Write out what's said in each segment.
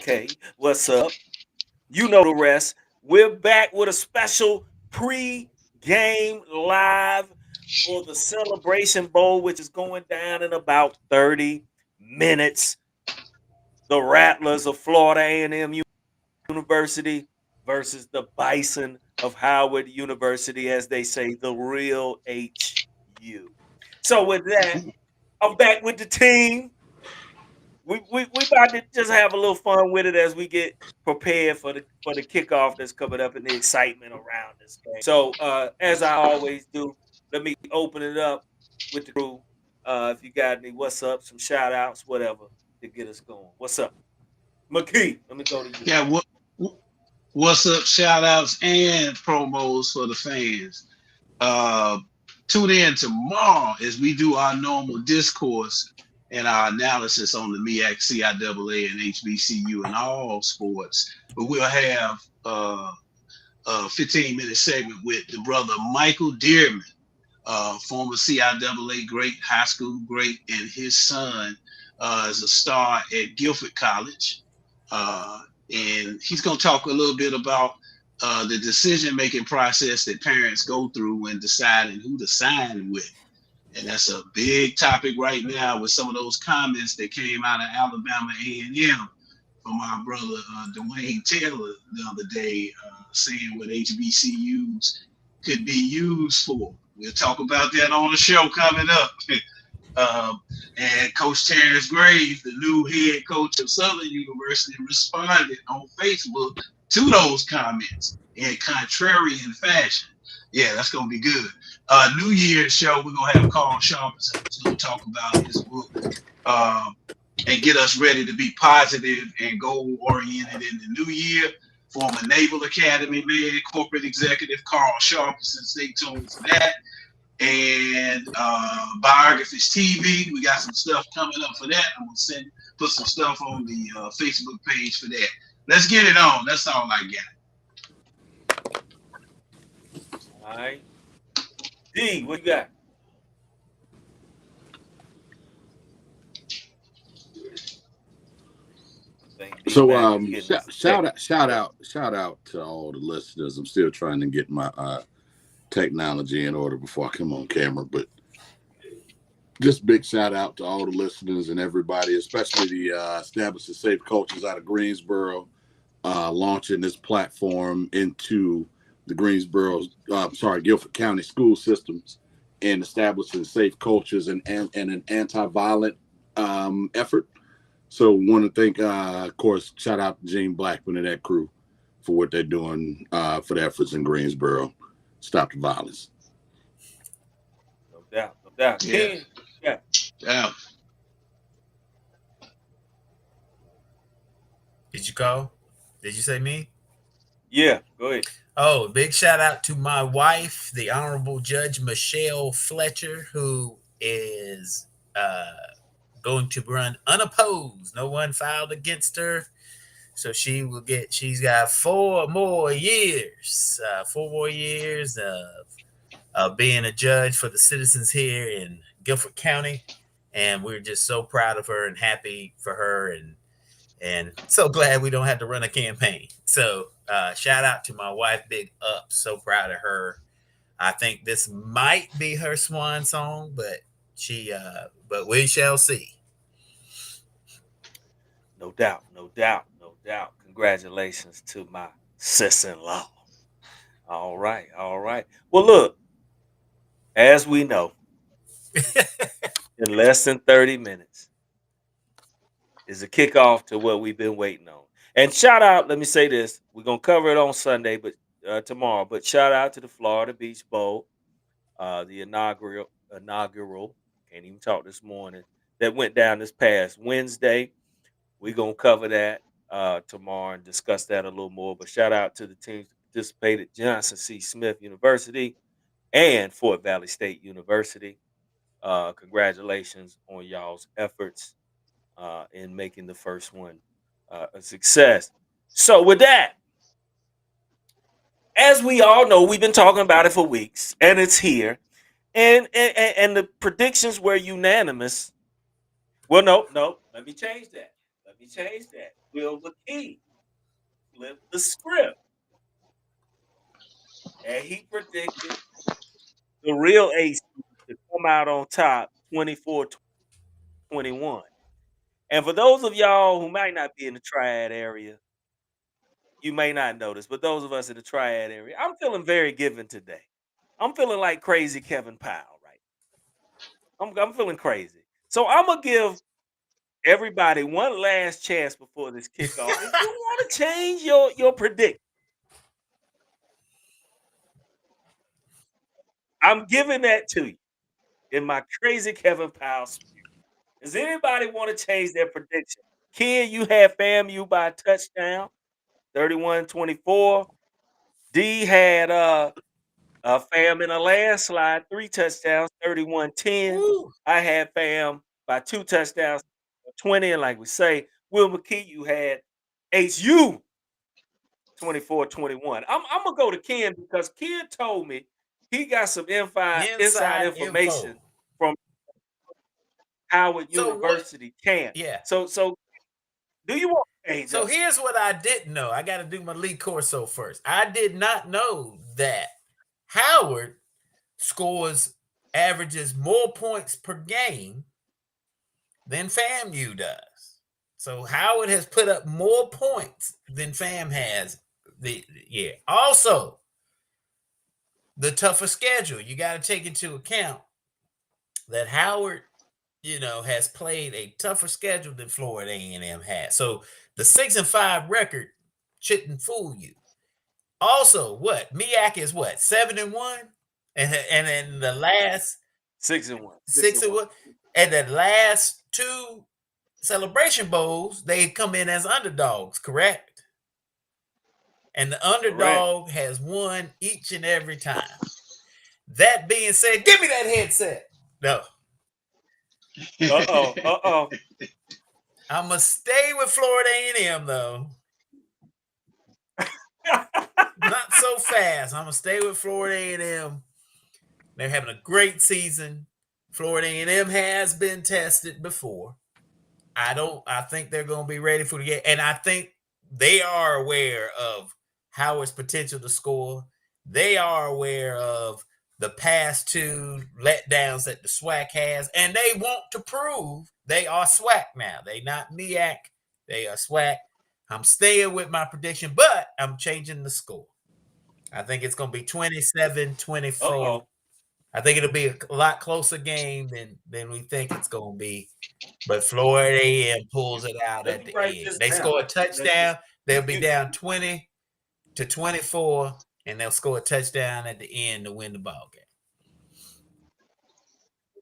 Okay, what's up? You know the rest. We're back with a special pre-game live for the Celebration Bowl, which is going down in about 30 minutes. The Rattlers of Florida A&M University versus the Bison of Howard University, as they say, the real HU. So with that, I'm back with the team. We about to just have a little fun with it as we get prepared for the kickoff that's coming up and the excitement around this game. So as I always do, let me open it up with the crew. If you got any what's up, some shout outs, whatever, to get us going. What's up? McKee, let me go to you. Yeah, what's up? Shout outs and promos for the fans. Uh, Tune in tomorrow as we do our normal discourse and our analysis on the MEAC, CIAA, and HBCU and all sports. But we'll have a 15-minute segment with the brother Michael Dearman, former CIAA great, high school great, and his son is a star at Guilford College. And he's going to talk a little bit about the decision-making process that parents go through when deciding who to sign with. And that's a big topic right now with some of those comments that came out of Alabama A&M from our brother Dwayne Taylor the other day, saying what HBCUs could be used for. We'll talk about that on the show coming up. And Coach Terrence Graves, the new head coach of Southern University, responded on Facebook to those comments in contrarian fashion. Yeah, that's going to be good. New Year's show, we're going to have Carl Sharpton who's going to talk about his book and get us ready to be positive and goal oriented in the new year. Former Naval Academy man, corporate executive Carl Sharpton, stay tuned for that. And Biographies TV, we got some stuff coming up for that. I'm gonna put some stuff on the Facebook page for that. Let's get it on. That's all I got. All right. D, what you got? So shout out to all the listeners. I'm still trying to get my technology in order before I come on camera, but just big shout out to all the listeners and everybody, especially the Establishing Safe Coaches out of Greensboro, launching this platform into the Guilford County school systems and establishing safe cultures and an anti-violent effort. So want to thank, of course, shout out to Gene Blackman and that crew for what they're doing for the efforts in Greensboro. Stop the violence. No doubt, no doubt. Yeah. Ken, yeah. Yeah. Did you call? Did you say me? Yeah, go ahead. Oh, big shout out to my wife, the Honorable Judge Michelle Fletcher, who is going to run unopposed. No one filed against her. So she's got 4 more years of being a judge for the citizens here in Guilford County. And we're just so proud of her and happy for her and so glad we don't have to run a campaign. So shout out to my wife, big up. So proud of her. I think this might be her swan song, but but we shall see. No doubt, no doubt, no doubt. Congratulations to my sis-in-law. All right, all right. Well, look, as we know, in less than 30 minutes is a kickoff to what we've been waiting on. And shout out, let me say this. We're going to cover it on Sunday, but tomorrow. But shout out to the Florida Beach Bowl, the inaugural, can't even talk this morning, that went down this past Wednesday. We're going to cover that tomorrow and discuss that a little more. But shout out to the teams that participated, Johnson C. Smith University and Fort Valley State University. Congratulations on y'all's efforts in making the first one a success. So with that, as we all know, we've been talking about it for weeks, and it's here. And the predictions were unanimous. Well, no, let me change that. me change that. Will McKee flipped the script, and he predicted the real AC to come out on top 24-21. And for those of y'all who might not be in the triad area, you may not notice, but those of us in the triad area, I'm feeling very given today. I'm feeling like crazy Kevin Powell, right? I'm feeling crazy. So I'm gonna give everybody one last chance before this kickoff. If you want to change your prediction, I'm giving that to you in my crazy Kevin Powell spirit. Does anybody want to change their prediction? Kid, you had FAMU by a touchdown, 31-24. D had Fam in a landslide, 3 touchdowns, 31-10. Woo. I had Fam by 2 touchdowns, 20. And like we say, Will McKee, you had HU 24-21. I'm gonna go to Ken because Ken told me he got some inside Inside info. information from Howard So what? University camp. Yeah. So do you want to change So up? here's what I didn't know. I got to do my Lee Corso first. I did not know that Howard averages more points per game than FAMU does. So Howard has put up more points than FAM has the year. Also, the tougher schedule. You got to take into account that Howard, has played a tougher schedule than Florida A&M has. So the 6-5 record shouldn't fool you. Also, what MEAC is what 7-1, and then the last 6-1. 6-1, and the last 2 Celebration Bowls they come in as underdogs, correct? And the underdog has won each and every time. That being said, give me that headset. No. Uh-oh. I'm going to stay with Florida A&M, though. Not so fast. I'm going to stay with Florida A&M. They're having a great season. Florida A&M has been tested before. I think they're going to be ready for the game. And I think they are aware of Howard's potential to score. They are aware of the past 2 letdowns that the SWAC has, and they want to prove they are SWAC now. They not MEAC, they are SWAC. I'm staying with my prediction, but I'm changing the score. I think it's going to be 27-24. I think it'll be a lot closer game than we think it's going to be. But Florida A&M pulls it out at the end. They score a touchdown. They'll be down 20-24, and they'll score a touchdown at the end to win the ball game.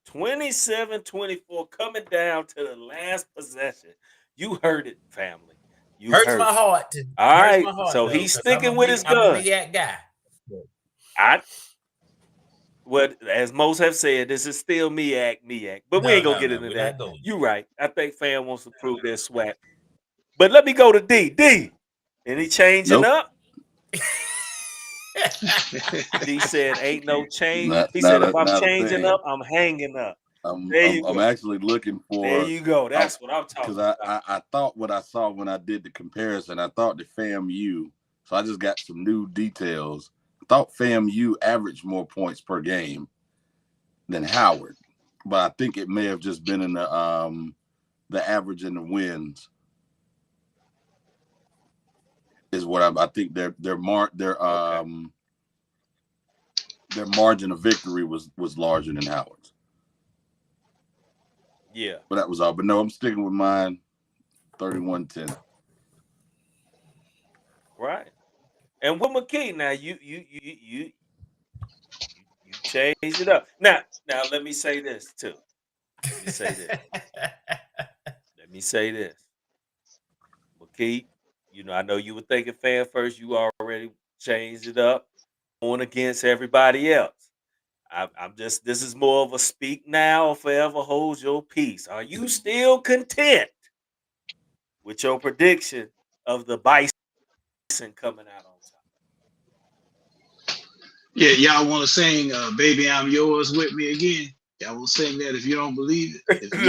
27-24, coming down to the last possession. You heard it, family. You hurts my heart. All right, so he's sticking with his gun. I'm a MEAC guy. As most have said, this is still MEAC. But we ain't gonna get into that. You're right. I think Fam wants to prove their SWAC. But let me go to D. D, any changing up? D said, "Ain't no change." He said, "If I'm changing up, I'm hanging up." I'm actually looking for. There you go. That's what I'm talking about. Because I thought what I saw when I did the comparison, I thought the FAMU. So I just got some new details. I thought FAMU averaged more points per game than Howard, but I think it may have just been in the average in the wins. Is what I think their margin of victory was larger than Howard's. Yeah, but that was all. But no, I'm sticking with mine. 31-10. Right. And with McKee, now you changed it up. Now let me say this too. Let me say this. McKee, I know you were thinking Fan first. You already changed it up, going against everybody else. I'm just. This is more of a speak now or forever hold your peace. Are you still content with your prediction of the Bison coming out on top? Yeah, y'all want to sing "Baby I'm Yours" with me again? Y'all will sing that if you don't believe it. If you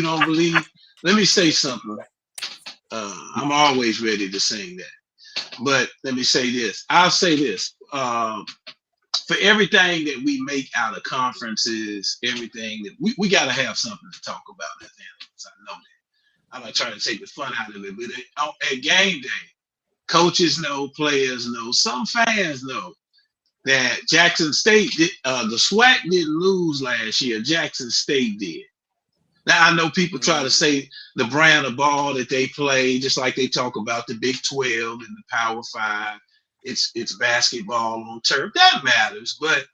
don't believe, let me say something. I'm always ready to sing that. But let me say this. I'll say this. For everything that we make out of conferences, everything that we got to have something to talk about as analysts. I know that. I'm not trying to take the fun out of it, but at game day, coaches know, players know, some fans know that Jackson State, the SWAC didn't lose last year. Jackson State did. Now I know people try to say the brand of ball that they play, just like they talk about the Big 12 and the Power Five. It's basketball on turf. That matters, but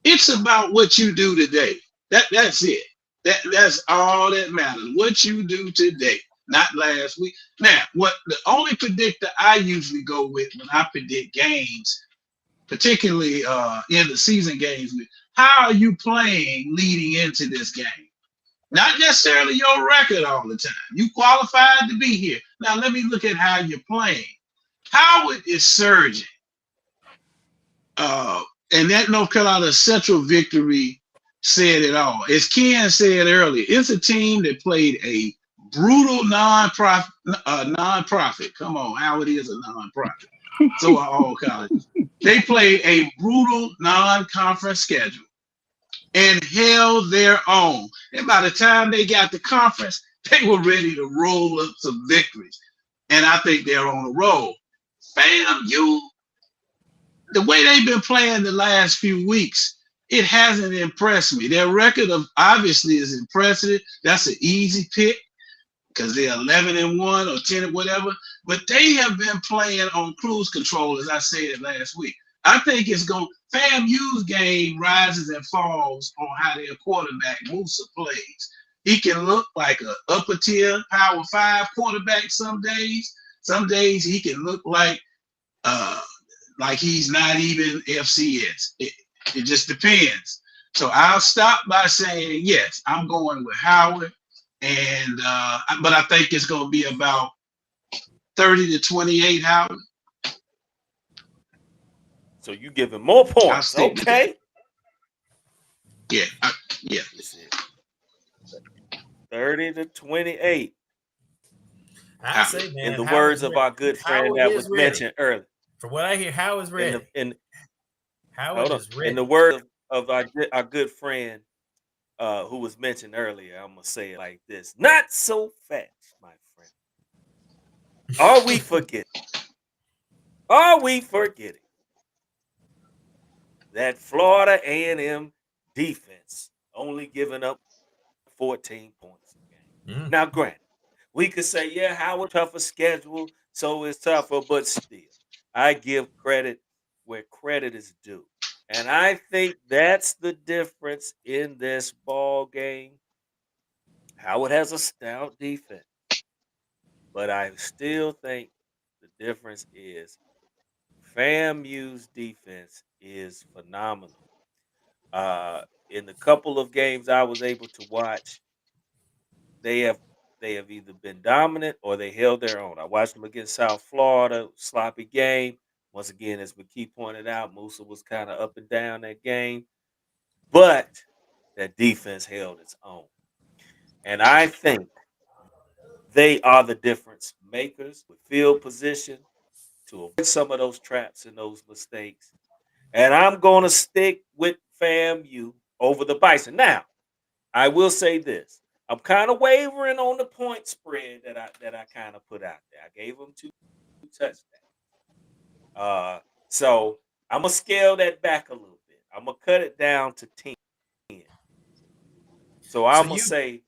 it's about what you do today. That's it. That's all that matters. What you do today, not last week. Now, what the only predictor I usually go with when I predict games, particularly in the season games, with how are you playing leading into this game? Not necessarily your record all the time. You qualified to be here. Now let me look at how you're playing. Howard is surging. And that North Carolina Central victory said it all. As Ken said earlier, it's a team that played a brutal non-profit. Come on, Howard is a non-profit. So are all colleges. They played a brutal non-conference schedule and held their own. And by the time they got to conference, they were ready to roll up some victories. And I think they're on a roll. FAMU, the way they've been playing the last few weeks, it hasn't impressed me. Their record of obviously is impressive. That's an easy pick because they're 11-1 or 10 or whatever. But they have been playing on cruise control, as I said last week. I think it's going. FAMU's game rises and falls on how their quarterback Musa plays. He can look like an upper tier Power 5 quarterback some days. Some days he can look like he's not even FCS. It just depends. So I'll stop by saying yes. I'm going with Howard, and but I think it's going to be about 30-28 Howard. So you giving more points, okay? Yeah, yeah. 30-28. I say, man, in the words of our good friend that was mentioned earlier. From what I hear, Howard's ready. Howard is ready. In the words of our good friend who was mentioned earlier, I'm gonna say it like this: not so fast, my friend. Are we forgetting? Are we forgetting that Florida A&M defense only giving up 14 points a game? Now, granted, we could say, yeah, Howard tougher schedule, so it's tougher, but still, I give credit where credit is due. And I think that's the difference in this ball game. Howard has a stout defense, but I still think the difference is FAMU's defense is phenomenal. In the couple of games I was able to watch, they have either been dominant or they held their own. I watched them against South Florida, sloppy game. Once again, as McKee pointed out, Musa was kind of up and down that game, but that defense held its own. And I think they are the difference makers with field position to avoid some of those traps and those mistakes. And I'm going to stick with FAMU over the Bison. Now, I will say this. I'm kind of wavering on the point spread that I kind of put out there. I gave them 2 touchdowns. So I'm gonna scale that back a little bit. I'm gonna cut it down to 10. So I'm gonna say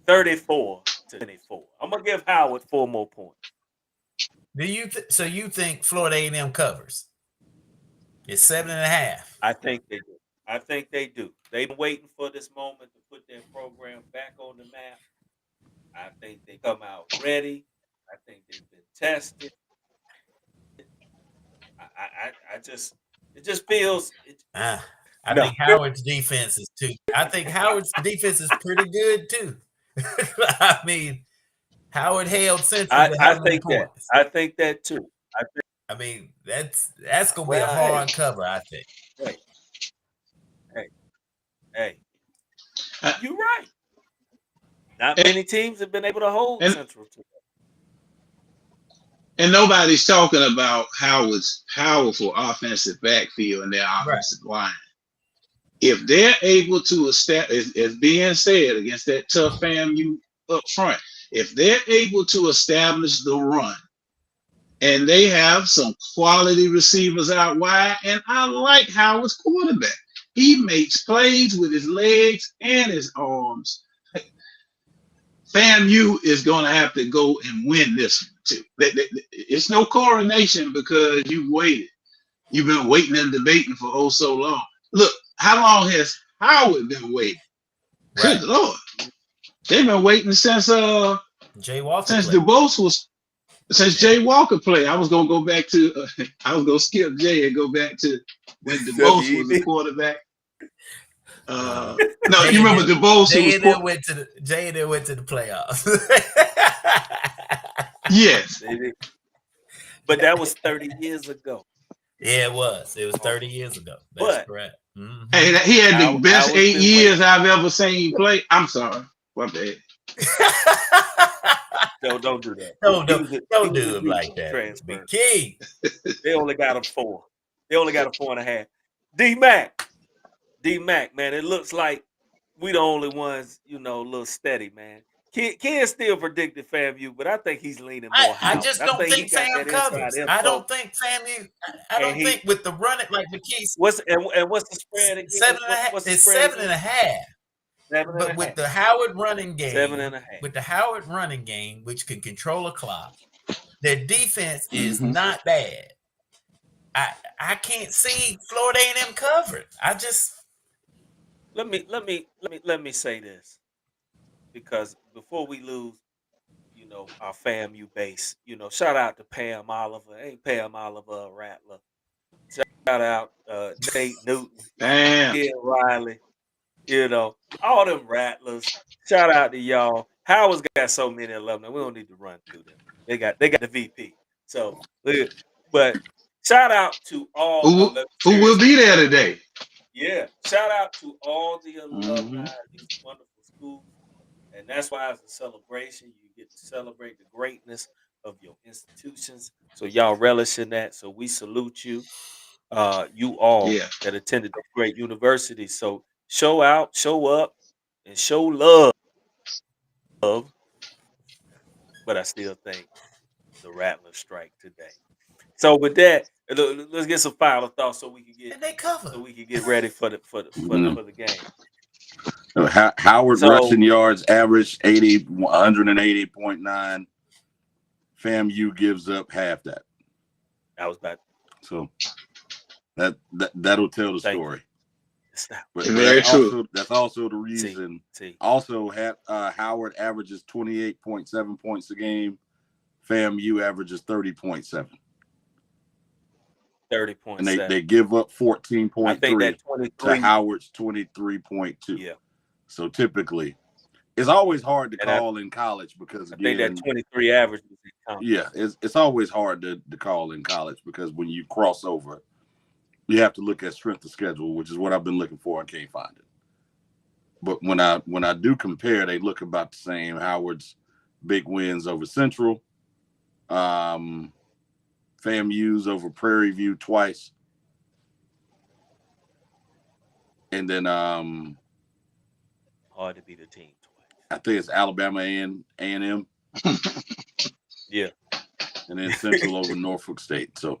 34-24. I'm gonna give Howard 4 more points. Do you so you think Florida A&M covers? It's 7.5. I think they do. I think they do. They've been waiting for this moment to put their program back on the map. I think they come out ready. I think they've been tested. I just it just feels. I think Howard's defense is too. I think Howard's defense is pretty good too. I mean, Howard held Central to how many points? I think that too. I mean, that's gonna be a hard cover. I think. Hey, you're right. Not many teams have been able to hold and Central to and nobody's talking about Howard's powerful offensive backfield and their Right. offensive line. If they're able to establish, as being said, against that tough FAMU up front, if they're able to establish the run, and they have some quality receivers out wide, and I like Howard's quarterback. He makes plays with his legs and his arms. FAMU is going to have to go and win this one too. It's no coronation because you waited. You've been waiting and debating for oh so long. Look, how long has Howard been waiting? Right. Good Lord. They've been waiting Jay Walker since played. DeBose was since Yeah. Jay Walker played. I was gonna go back to I was gonna skip Jay and go back to when DeBose was the WED. quarterback. Uh, No, Jay you and remember them, DeBose who Jay was and them went to the playoffs. yes. But that was 30 years ago. Yeah, it was. It was 30 Also. years ago. That's But correct. Mm-hmm. Hey, he had the best Howard's 8 been years waiting. I've ever seen play. I'm sorry. My bad. No, don't do that. don't He do, was a don't he was a do him huge like that, Big transfer. King. They only got him 4. They only got him 4.5. D-Mac. D-Mac, man, it looks like we the only ones, a little steady, man. Ken still predicted FAMU, but I think he's leaning more I Howard. just I don't think he think got Fam that inside covers. I info, don't think FAMU. I and don't think he with the running like McKee's what's the spread again? 7.5. What's the It's spread seven and again? a half. Seven and But a with half. the Howard running Seven game, and a half. with the Howard running game, which can control a clock, their defense is Mm-hmm. not bad. I can't see Florida A&M covering. I just Let me say this, because before we lose, our FAMU base, shout out to Pam Oliver. Ain't Pam Oliver a rattler? Shout out Nate Newton, Damn. Ken Riley, all them rattlers. Shout out to y'all. Howard's got so many alumni. We don't need to run through them. They got the VP. So, but shout out to all. No, Who who will seriously, be there today? yeah. Shout out to all the alumni Mm-hmm. of these wonderful schools. And that's why it's a celebration. You get to celebrate the greatness of your institutions. So y'all relish in that. So we salute you, you all Yeah. that attended the great university. So show out, show up, and show love. But I still think the Rattlers strike today. So with that, let's get some final thoughts so we can get and they cover. ready for the game. Howard So rushing yards average 180.9. FAMU gives up half that. I was about So that'll tell the thank you. story. Stop. But Very true. that's also the reason. See. Also, Howard averages 28.7 points a game. FAMU averages 30.7. 30.7. And they give up I think 14.3 that to 23. Howard's 23.2. Yeah. So typically, it's always hard to And call in college because I think that again, 23 average is counting. yeah, it's always hard to call in college because when you cross over, you have to look at strength of schedule, which is what I've been looking for and can't find it. But when I do compare, they look about the same. Howard's big wins over Central, FAMU's over Prairie View twice, and then Hard to beat a team twice. I think it's Alabama and A&M, Yeah. and then Central over Norfolk State. So,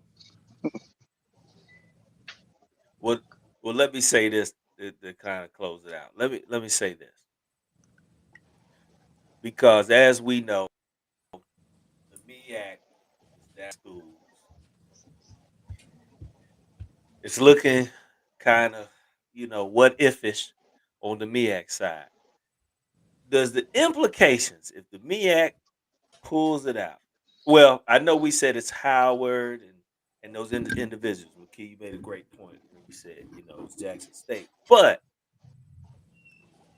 Well, let me say this to kind of close it out. Let me say this, because as we know, the MEAC is that schools. It's looking kind of, what if-ish on the MEAC side. Does the implications, if the MEAC pulls it out? Well, I know we said it's Howard and those individuals. McKee, you made a great point when you said, it's Jackson State. But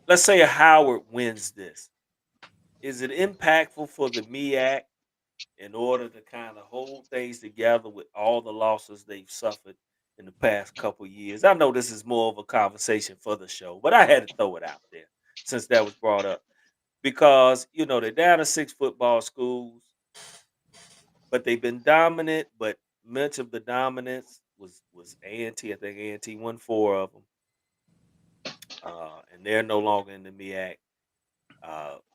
let's say a Howard wins this. Is it impactful for the MEAC in order to kind of hold things together with all the losses they've suffered in the past couple years? I know this is more of a conversation for the show, but I had to throw it out there since that was brought up. because they're down to six football schools, but they've been dominant. But much of the dominance was A&T. I think A&T won four of them, and they're no longer in the MEAC.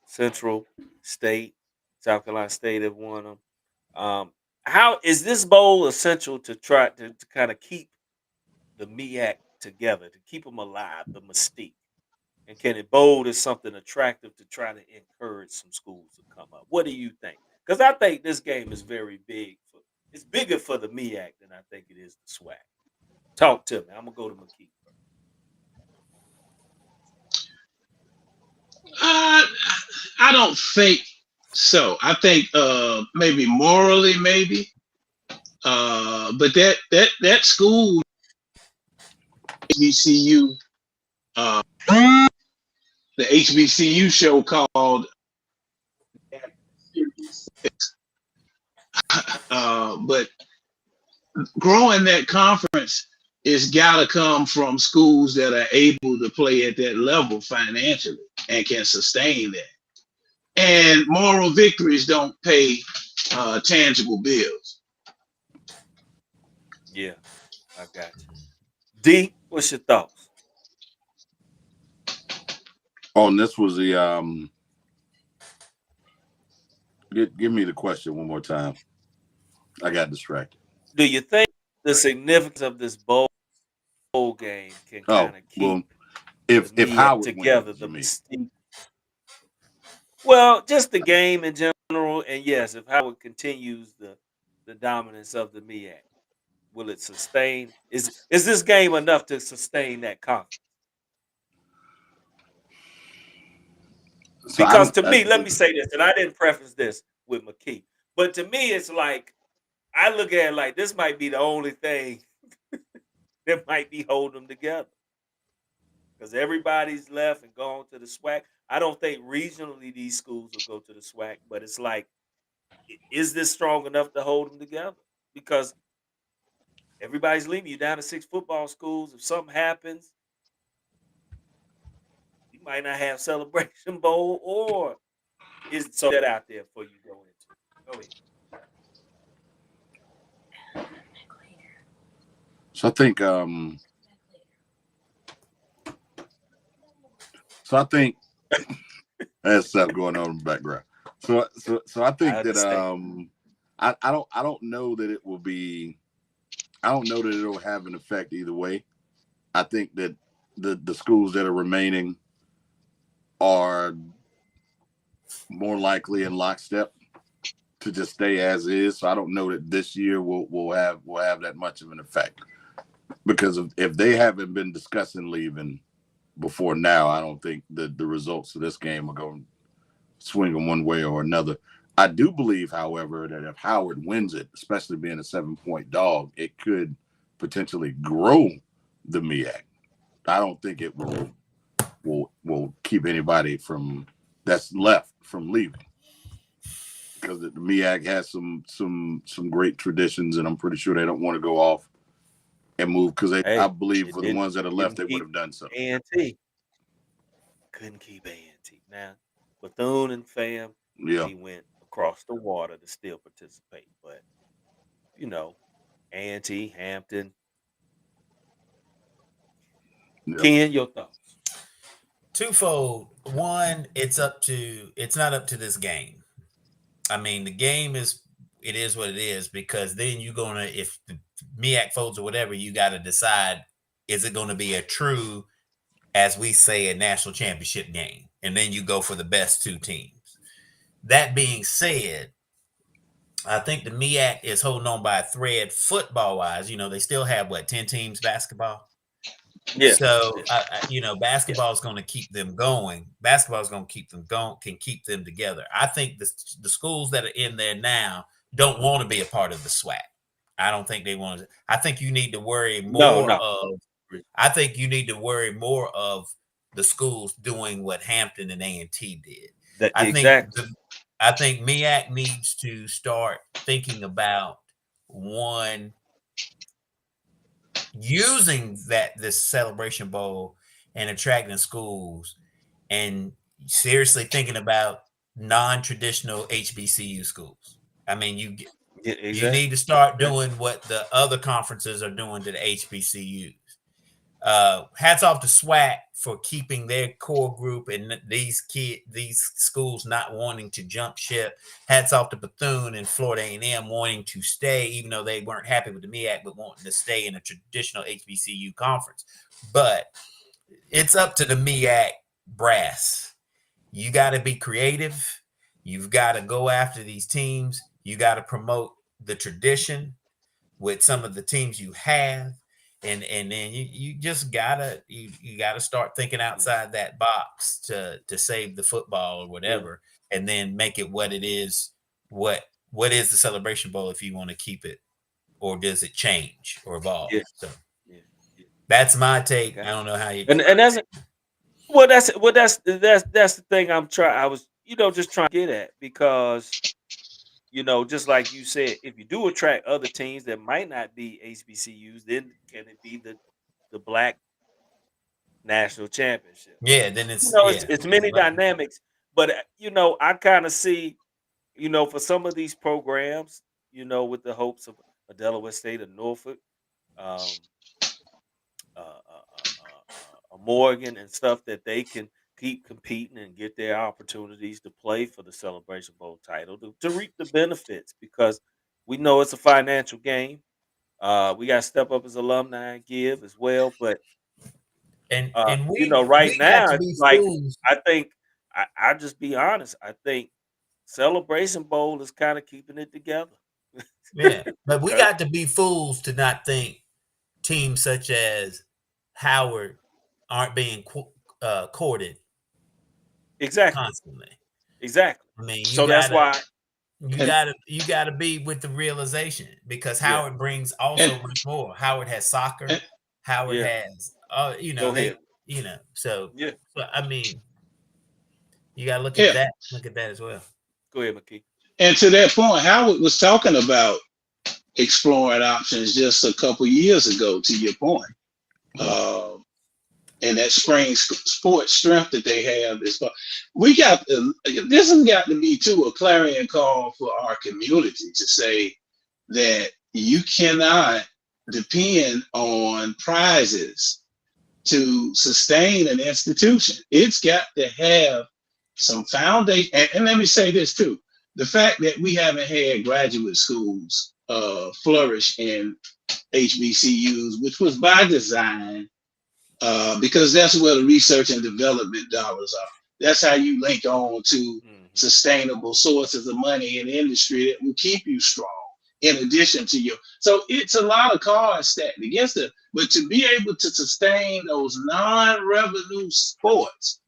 Central State, South Carolina State have won them. How is this bowl essential to try to kind of keep the MEAC together, to keep them alive, the mystique? And can it bold as something attractive to try to encourage some schools to come up? What do you think? Because I think this game is very big. It's bigger for the MEAC than I think it is the SWAC. Talk to me. I'm gonna go to McKee first. Uh, I don't think so. I think maybe morally, maybe. But that school HBCU, uh, the HBCU show called, but growing that conference is got to come from schools that are able to play at that level financially and can sustain that. And moral victories don't pay tangible bills. Yeah, I got you. D, what's your thoughts? Oh, and this was the give me the question one more time. I got distracted. Do you think the significance of this bowl game can Oh, kind of well, keep the if MEAC Howard together, wins, you the mean? mystique? Well, just the game in general, and yes, if Howard continues the dominance of the MEAC, will it sustain? Is this game enough to sustain that confidence? So I Because don't. to me, let me say this, and I didn't preface this with McKee, but to me, it's like I look at it like this might be the only thing that might be holding them together because everybody's left and gone to the SWAC. I don't think regionally these schools will go to the SWAC, but it's like, is this strong enough to hold them together? Because everybody's leaving. You down to six football schools. If something happens, you might not have celebration bowl, or is so that out there for you going into it? Go ahead. So I think. So I think there's stuff going on in the background. So I I think that understand. I don't know that it will be. I don't know that it'll have an effect either way. I think that the schools that are remaining are more likely in lockstep to just stay as is. So I don't know that this year will have that much of an effect because if they haven't been discussing leaving before now, I don't think the results of this game are going to swing them one way or another. I do believe, however, that if Howard wins it, especially being a 7-point dog, it could potentially grow the MEAC. I don't think it will keep anybody from that's left from leaving because the MEAC has some great traditions, and I'm pretty sure they don't want to go off and move because I Hey, believe it for the didn't ones that are left, didn't they would keep have done so. A&T. Couldn't keep A&T. Now, Bethune and Fam, Yeah, they went across the water to still participate, but you know, A&T, Hampton, yeah. Ken, your thoughts? Twofold. One, it's not up to this game. I mean, the game is it is what it is because then you're gonna if the MEAC folds or whatever, you got to decide is it going to be a true, as we say, a national championship game, and then you go for the best two teams. That being said, I think the MEAC is holding on by a thread football wise. They still have what 10 teams basketball. Yeah, So, yeah, yeah. basketball is going to keep them going. Basketball is going to keep them going, can keep them together. I think the schools that are in there now don't want to be a part of the SWAC. I don't think they want to. I think you need to worry No, more no. of. I think you need to worry more of the schools doing what Hampton and A&T did. That I think exactly. the, I think MEAC needs to start thinking about one using this celebration bowl and attracting schools and seriously thinking about non-traditional HBCU schools. I mean, Yeah, you need exactly. to start Exactly. doing what the other conferences are doing to the HBCUs. Hats off to SWAC for keeping their core group and these schools not wanting to jump ship. Hats off to Bethune and Florida A&M wanting to stay, even though they weren't happy with the MEAC, but wanting to stay in a traditional HBCU conference. But it's up to the MEAC brass. You got to be creative. You've got to go after these teams. You got to promote the tradition with some of the teams you have, and then you just gotta you gotta start thinking Mm, outside that box to save the football or yeah, whatever, and then make it what it is. What is the Celebration Bowl if you want to keep it, or does it change or evolve? yeah, So yeah, yeah. that's my I take. I got don't you. know how you. And that's well, that's the thing I'm trying. I was just trying to get at because just like you said, if you do attract other teams that might not be HBCUs, then can it be the Black National Championship? Yeah, then it's It's yeah, it's it's many like dynamics, but I kind of see for some of these programs, with the hopes of a Delaware State, a Norfolk, um, a Morgan, and stuff that they can keep competing and get their opportunities to play for the Celebration Bowl title to reap the benefits because we know it's a financial game. We got to step up as alumni and give as well, but and we right we got now, to it's be like fools. I think I just be honest. I think Celebration Bowl is kind of keeping it together. Yeah, but we Okay. got to be fools to not think teams such as Howard aren't being courted Exactly. constantly. Exactly. I mean, So that's why. And you gotta be with the realization because Yeah. Howard brings and, also much more. Howard has and soccer. Howard Yeah. has Go they ahead. so Yeah. I mean you gotta yeah, look at that as well. Go ahead, McKee. and to that point, Howard was talking about exploring options just a couple years ago. To your point, uh, and that spring sports strength that they have is we got this has got to be too a clarion call for our community to say that you cannot depend on prizes to sustain an institution. It's got to have some foundation. And let me say this too: the fact that we haven't had graduate schools flourish in HBCUs, which was by design, because that's where the research and development dollars are. That's how you link on to Hmm. sustainable sources of money in the industry that will keep you strong. In addition to your, so it's a lot of cards stacked against it. But to be able to sustain those non-revenue sports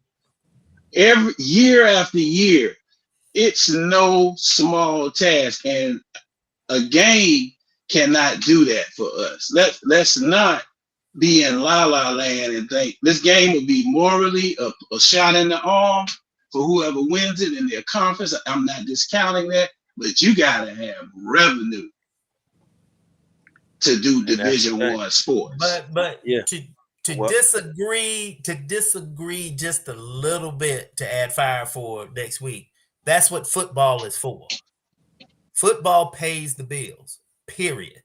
every year after year, it's no small task, and a game cannot do that for us. Let's not be in la la land and think this game will be morally a shot in the arm for whoever wins it in their conference. I'm not discounting that, but you gotta have revenue to do And that's the Division thing. One sports. But Yeah. Well, to disagree just a little bit to add fire for next week. That's what football is for. Football pays the bills. Period.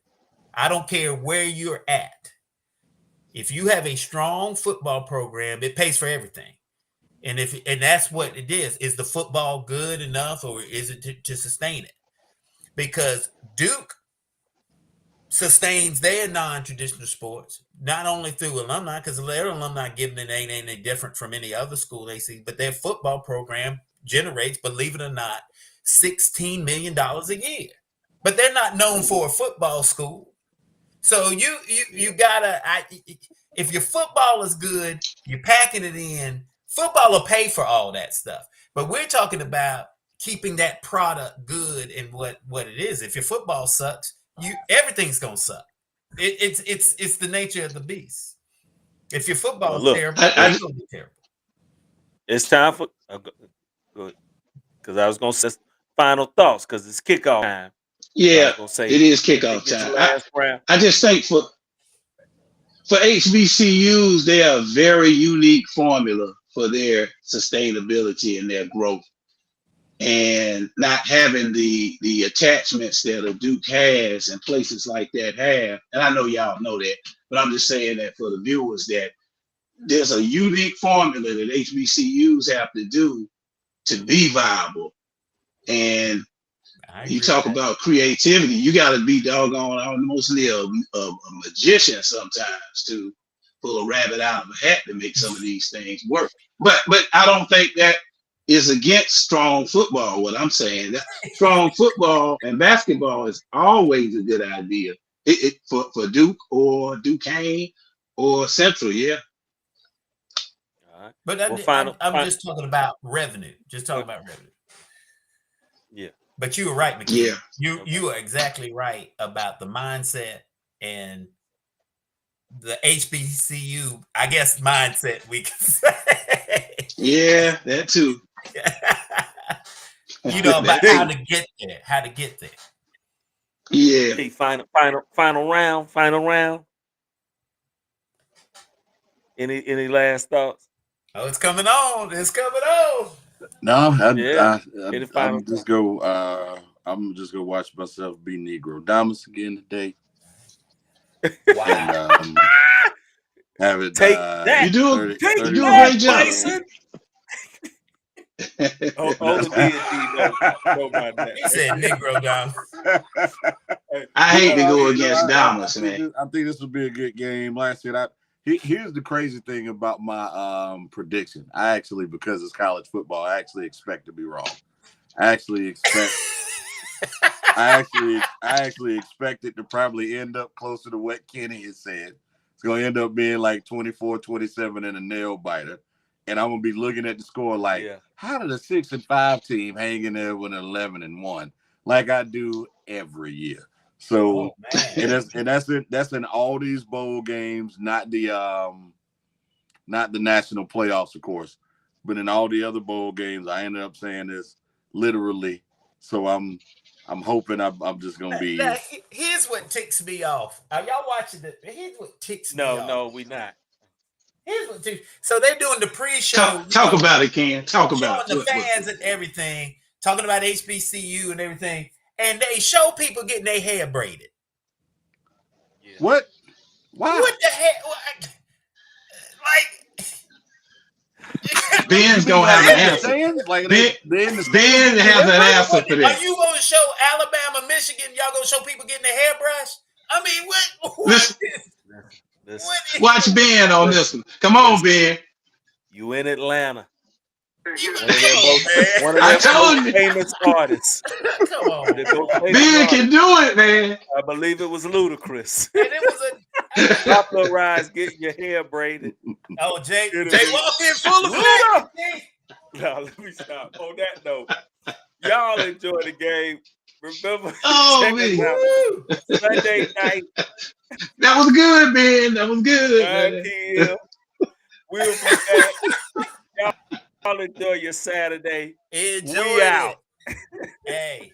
I don't care where you're at. If you have a strong football program, it pays for everything. And that's yeah. what it is. Is the football good enough, or is it to sustain it? Because Duke sustains their non-traditional sports not only through alumni, because their alumni giving it ain't any different from any other school they see, but their football program generates, believe it or not, $16 million a year. But they're not known for a football school. So you Yeah. gotta if your football is good, you're packing it in. Football will pay for all that stuff. But we're talking about keeping that product good and what it is. If your football sucks, you everything's gonna suck. Yeah. It's the nature of the beast. If your football Well, is look, terrible, I, it, it's I gonna be terrible. it's time for because I was gonna say final thoughts because it's kickoff time. So I yeah, was gonna say, it is McKee, kickoff get time. your last round. I just think for HBCUs, they are a very unique formula for their sustainability and their growth, and not having the attachments that a Duke has and places like that have. And I know y'all know that, but I'm just saying that for the viewers, that there's a unique formula that HBCUs have to do to be viable. And you talk about creativity, you got to be doggone mostly a magician sometimes to pull a rabbit out of a hat to make some of these things work. But I don't think that is against strong football. What I'm saying, that strong football and basketball is always a good idea. For Duke or Duquesne or Central, yeah. All right. But Well, I'm just talking about revenue. Just talking about revenue. Yeah. But you were right, McKee. Yeah. You are exactly right about the mindset and the HBCU, I guess, mindset, we can say. Yeah, that too. You know, about how to get there. How to get there. Yeah. Okay, final round. Any last thoughts? Oh, it's coming on. It's coming on. No, I'm just go. I'm just gonna watch myself be Negro Damas again today. Wow. And, have it. Take that. You do 30, you 30 do a great job. Bison. Only D&D know about that. He said Negro down. I hate to go against Damas, man. I think this will be a good game. Like I said, here's the crazy thing about my prediction. I actually, because it's college football, I actually expect to be wrong. I actually expect it to probably end up closer to what Kenny has said. It's going to end up being like 24-27 and a nail biter. And I'm going to be looking at the score like, how did a 6-5 team hang in there with an 11-1? Like I do every year. So, that's in all these bowl games, not the national playoffs, of course, but in all the other bowl games, I ended up saying this literally. So I'm hoping I'm just gonna be. Now, here's what ticks me off. Are y'all watching it? Here's what ticks me off. No, we not. Here's what ticks. So they're doing the pre-show. Talk about it, Ken. Talk about it. The fans and everything, talking about HBCU and everything, and they show people getting their hair braided. Yeah. What? Why? What the heck? Like, Ben's gonna have an answer. Like Ben has an answer for that. Are you gonna show Alabama, Michigan? Y'all gonna show people getting their hair brushed? I mean, what? Watch Ben on this one. Come on, Ben. You in Atlanta. One of their most famous artists. Come on. Ben can do it, man. I believe it was Ludacris. And it was popularize getting your hair braided. Oh, Jay walked in full of it. Now, let me stop. On that note, y'all enjoy the game. Remember, Sunday night. That was good, man. That was good. We'll be back. Y'all enjoy your Saturday. Enjoy we out. Hey.